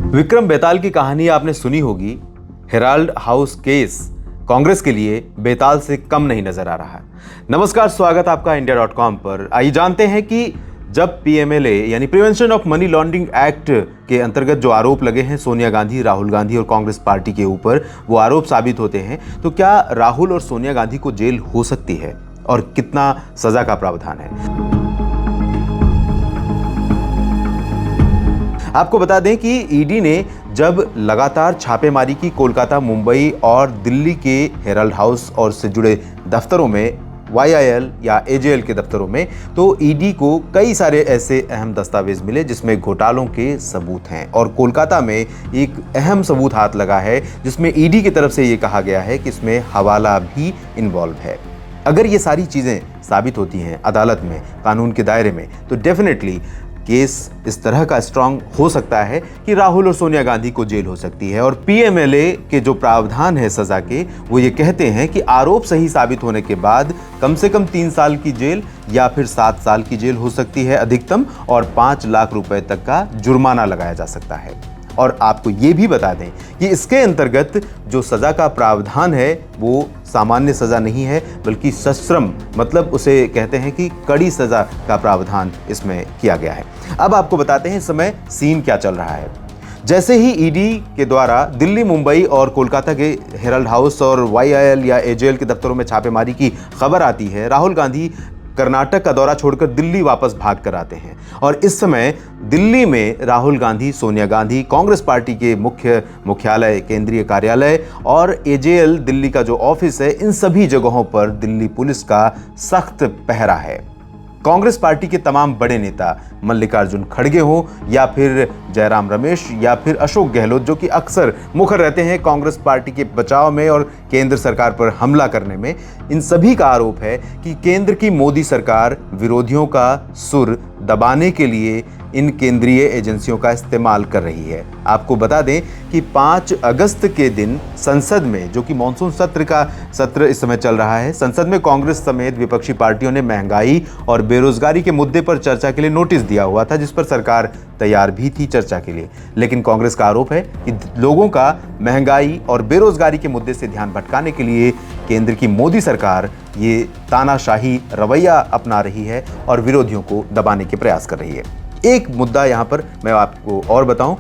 विक्रम बेताल की कहानी आपने सुनी होगी। हेराल्ड हाउस केस कांग्रेस के लिए बेताल से कम नहीं नजर आ रहा है। नमस्कार, स्वागत आपका India.com पर। आइए जानते हैं कि जब PMLA यानी prevention of money laundering act के अंतर्गत जो आरोप लगे हैं सोनिया गांधी, राहुल गांधी और कांग्रेस पार्टी के ऊपर, वो आरोप साबित होते हैं, तो क्या राहुल और सोनिया गांधी को जेल हो सकती है और कितना सजा का प्रावधान है? आपको बता दें कि ईडी ने जब लगातार छापेमारी की कोलकाता, मुंबई और दिल्ली के हेराल्ड हाउस और से जुड़े दफ्तरों में, YIL या AJL के दफ्तरों में, तो ईडी को कई सारे ऐसे अहम दस्तावेज मिले जिसमें घोटालों के सबूत हैं। और कोलकाता में एक अहम सबूत हाथ लगा है जिसमें ईडी की तरफ से ये कहा गया है कि इसमें हवाला भी इन्वॉल्व है। अगर ये सारी चीज़ें साबित होती हैं अदालत में, कानून के दायरे में, तो डेफिनेटली केस इस तरह का स्ट्रांग हो सकता है कि राहुल और सोनिया गांधी को जेल हो सकती है। और PMLA के जो प्रावधान है सजा के, वो ये कहते हैं कि आरोप सही साबित होने के बाद कम से कम 3 साल की जेल या फिर 7 साल की जेल हो सकती है अधिकतम, और 5 लाख रुपए तक का जुर्माना लगाया जा सकता है। और आपको ये भी बता दें कि इसके अंतर्गत जो सजा का प्रावधान है वो सामान्य सजा नहीं है, बल्कि सश्रम, मतलब उसे कहते हैं कि कड़ी सजा का प्रावधान इसमें किया गया है। अब आपको बताते हैं इस समय सीन क्या चल रहा है। जैसे ही ईडी के द्वारा दिल्ली, मुंबई और कोलकाता के हेराल्ड हाउस और YIL या AJL के दफ्तरों में छापेमारी की खबर आती है, राहुल गांधी कर्नाटक का दौरा छोड़कर दिल्ली वापस भाग कर आते हैं। और इस समय दिल्ली में राहुल गांधी, सोनिया गांधी, कांग्रेस पार्टी के मुख्यालय, केंद्रीय कार्यालय और AJL दिल्ली का जो ऑफिस है, इन सभी जगहों पर दिल्ली पुलिस का सख्त पहरा है। कांग्रेस पार्टी के तमाम बड़े नेता, मल्लिकार्जुन खड़गे हो या फिर जयराम रमेश या फिर अशोक गहलोत, जो कि अक्सर मुखर रहते हैं कांग्रेस पार्टी के बचाव में और केंद्र सरकार पर हमला करने में, इन सभी का आरोप है कि केंद्र की मोदी सरकार विरोधियों का सुर दबाने के लिए इन केंद्रीय एजेंसियों का इस्तेमाल कर रही है। आपको बता दें कि 5 अगस्त के दिन संसद में, जो कि मॉनसून सत्र इस समय चल रहा है, संसद में कांग्रेस समेत विपक्षी पार्टियों ने महंगाई और बेरोजगारी के मुद्दे पर चर्चा के लिए नोटिस दिया हुआ था, जिस पर सरकार तैयार भी थी चर्चा के लिए। लेकिन कांग्रेस का आरोप है कि लोगों का महंगाई और बेरोजगारी के मुद्दे से ध्यान भटकाने के लिए केंद्र की मोदी सरकार ये तानाशाही रवैया अपना रही है और विरोधियों को दबाने के प्रयास कर रही है। एक मुद्दा यहां पर मैं आपको और बताऊं,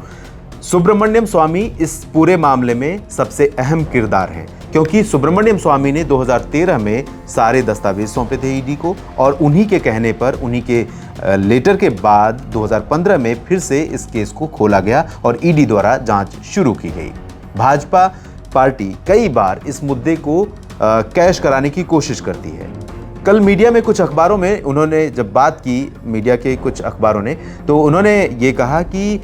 सुब्रमण्यम स्वामी इस पूरे मामले में सबसे अहम किरदार हैं, क्योंकि सुब्रमण्यम स्वामी ने 2013 में सारे दस्तावेज सौंपे थे ईडी को, और उन्हीं के कहने पर, उन्हीं के लेटर के बाद 2015 में फिर से इस केस को खोला गया और ईडी द्वारा जांच शुरू की गई। भाजपा पार्टी कई बार इस मुद्दे को कैश कराने की कोशिश करती है। कल मीडिया में कुछ अखबारों में उन्होंने जब बात की, मीडिया के कुछ अखबारों ने, तो उन्होंने ये कहा कि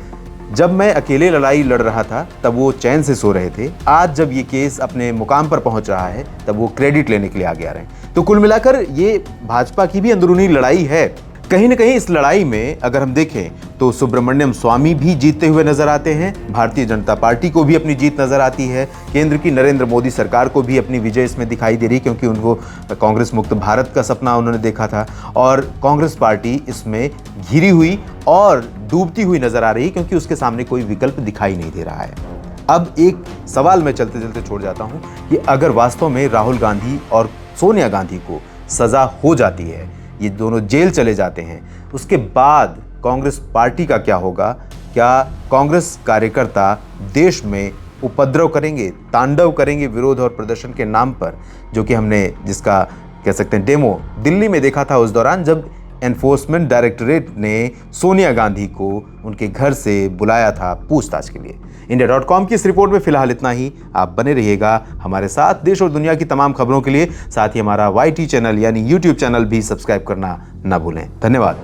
जब मैं अकेले लड़ाई लड़ रहा था तब वो चैन से सो रहे थे, आज जब ये केस अपने मुकाम पर पहुंच रहा है तब वो क्रेडिट लेने के लिए आगे आ रहे हैं। तो कुल मिलाकर ये भाजपा की भी अंदरूनी लड़ाई है। कहीं ना कहीं इस लड़ाई में अगर हम देखें तो सुब्रमण्यम स्वामी भी जीतते हुए नजर आते हैं, भारतीय जनता पार्टी को भी अपनी जीत नजर आती है, केंद्र की नरेंद्र मोदी सरकार को भी अपनी विजय इसमें दिखाई दे रही, क्योंकि उनको कांग्रेस मुक्त भारत का सपना उन्होंने देखा था, और कांग्रेस पार्टी इसमें घिरी हुई और डूबती हुई नजर आ रही, क्योंकि उसके सामने कोई विकल्प दिखाई नहीं दे रहा है। अब एक सवाल मैं चलते चलते छोड़ जाता हूं कि अगर वास्तव में राहुल गांधी और सोनिया गांधी को सजा हो जाती है, ये दोनों जेल चले जाते हैं, उसके बाद कांग्रेस पार्टी का क्या होगा? क्या कांग्रेस कार्यकर्ता देश में उपद्रव करेंगे, तांडव करेंगे विरोध और प्रदर्शन के नाम पर, जो कि हमने जिसका कह सकते हैं डेमो दिल्ली में देखा था उस दौरान, जब एनफोर्समेंट डायरेक्टरेट ने सोनिया गांधी को उनके घर से बुलाया था पूछताछ के लिए। India.com की इस रिपोर्ट में फिलहाल इतना ही। आप बने रहिएगा हमारे साथ देश और दुनिया की तमाम खबरों के लिए। साथ ही हमारा YT चैनल यानी YouTube चैनल भी सब्सक्राइब करना ना भूलें। धन्यवाद।